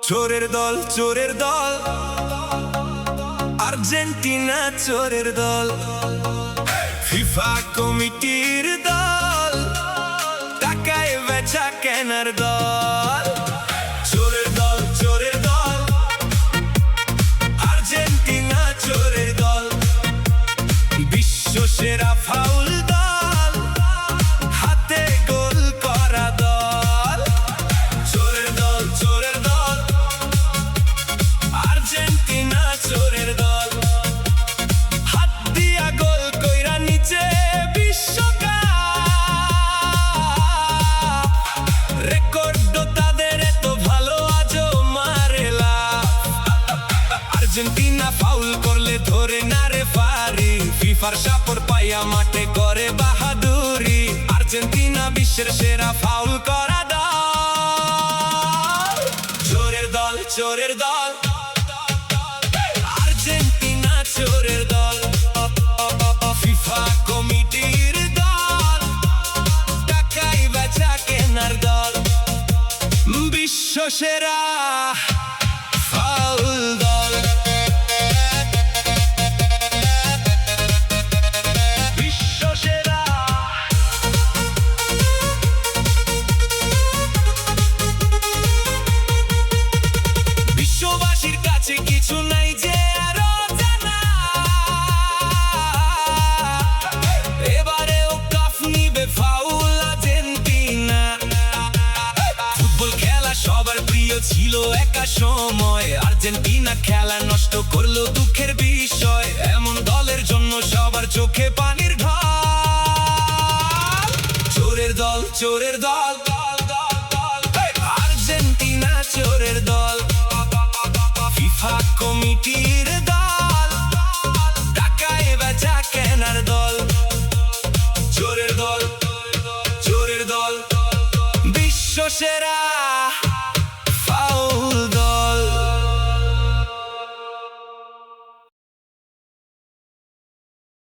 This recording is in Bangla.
চোরের দল চোরের দল, আর্জেন্টিনা চোরের দল, ফিফা কমিটির দল, টাকায় বেচা কেনার দল। চোরের দল চোরের দল, আর্জেন্টিনা চোরের দল, বিশ্ব সেরা ফাউল দল, হাতে গোল করা দল। চোরের দল চোরের দল, আর্জেন্টিনা চোরের দল, হাত দিয়া গোল কইরা নিচে বিশ্বকাপ, রেকর্ড তাদের এত ভালো আজও মারেলা। আর্জেন্টিনা ফাউল করলে ধরে না রেফারি, ফিফার সাপোর্ট পাইয়া মাঠে করে বাহাদুরি। আর্জেন্টিনা বিশ্বের সেরা ফাউল করা দল। চোরের দল চোরের দল, আর্জেন্টিনা চোরের দল, ফিফা কমিটির দল, টাকায় বেচা কেনার দল, বিশ্ব সেরা ফাউল দল। বিশ্ব সেরা বিশ্ববাসীর কাছে কিছু নাই যে আরো জানা, এবারেও কাপ নিবে ফাউল আর্জেন্টিনা। ফুটবল খেলা সবার প্রিয় ছিল একা সময়, আর্জেন্টিনা খেলা নষ্ট করলো দুঃখের বিষয়। এমন দলের জন্য সবার চোখে পানির ঢল। চোরের দল চোরের দল, আর্জেন্টিনা চোরের দল, ফিফা কমিটির দল, টাকায় বেচা কেনার দল। চোরের দল চোরের দল, বিশ্ব সেরা